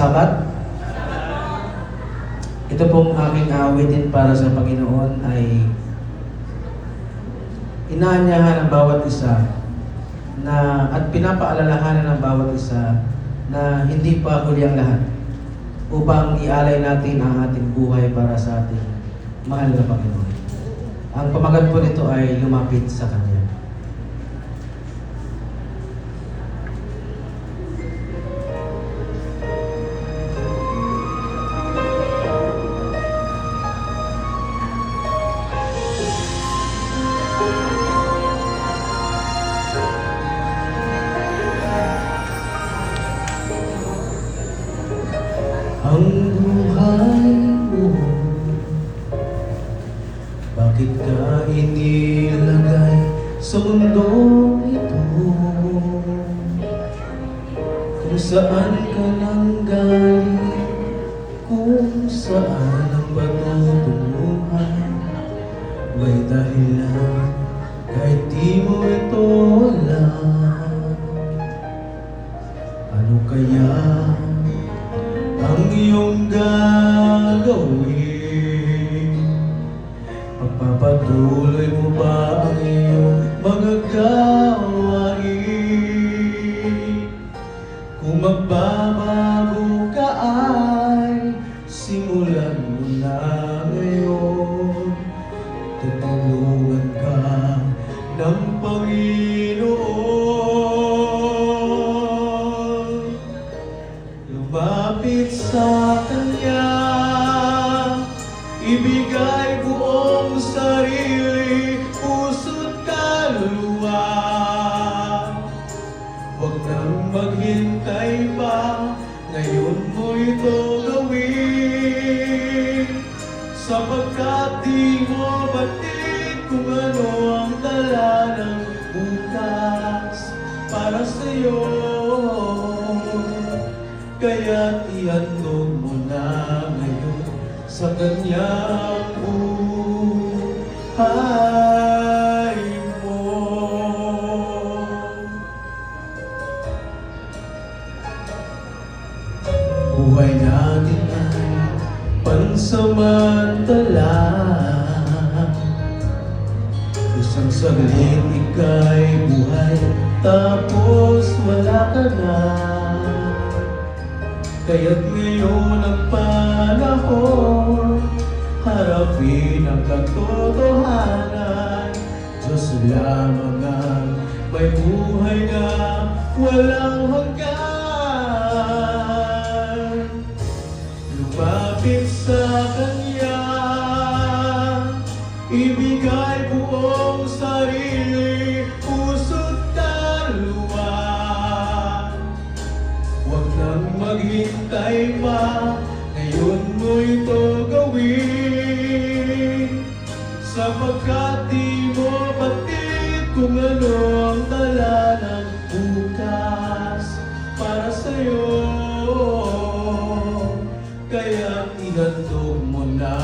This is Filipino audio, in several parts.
Sabat? Ito pong aking awitin para sa Panginoon ay inaanyahan ng bawat isa na at pinapaalalahanan ng bawat isa na hindi pa huli ang lahat upang ialay natin ang ating buhay para sa ating mahal na Panginoon. Ang pamagat po nito ay lumapit sa Kanya. Ang buhay mo, bakit ka inilagay sa mundong ito? Kung saan ka nang galing, kung saan ang patutunguhan, may dahilan kahit di mo ito alam. Ano kaya ang iyong gagawin? Pagpapatuloy mo ba ang iyong mga gawain? Kung magbabago ka ay simulan mo na ngayon. Tutulungan ka ng Panginoon. Lumapit sa Kanya, ibigay buong sarili, puso't kaluluwa. Huwag nang maghintay pa, ngayon mo ito gawin. Sapagkat di mo batid kung ano ang dala ng bukas para sa'yo. Kaya't ihandog mo na ngayon sa Kanya ang buhay mo. Buhay natin ay pansamantala. Isang saglit ika'y buhay, tapos wala ka na. Kaya't ngayon ang panahon, harapin ang katotohanan. Diyos lamang ang may buhay na walang hanggan. Lumapit sa Kanya, ibigay buong sarili, puso't kaluluwa. Huwag nang maghintay pa, ngayon mo ito gawin. Sapagkat di mo batid kung ano ang dala ng bukas para sa'yo. Kaya ihandog mo na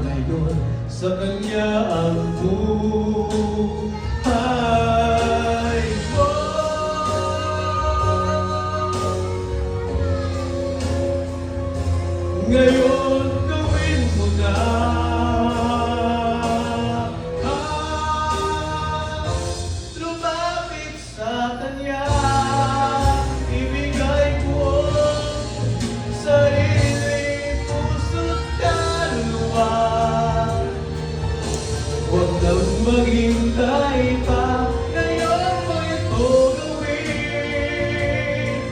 ngayon sa Kanya ang buhay mo. Ngayon gawin mo na. Lumapit sa Kanya, ibigay mo sarili, puso't kaluluwa. Huwag nang maghintay pa, ngayon mo ito gawin.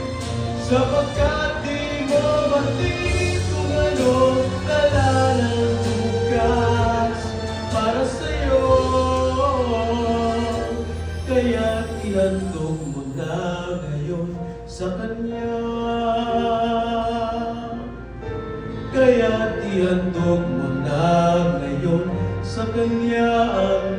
Sapagkat di mo batid kung ano dala ng bukas para sa'yo. Kaya't ihandog mo na ngayon sa Kanya. Kaya't ihandog mo na ngayon sa Kanya ang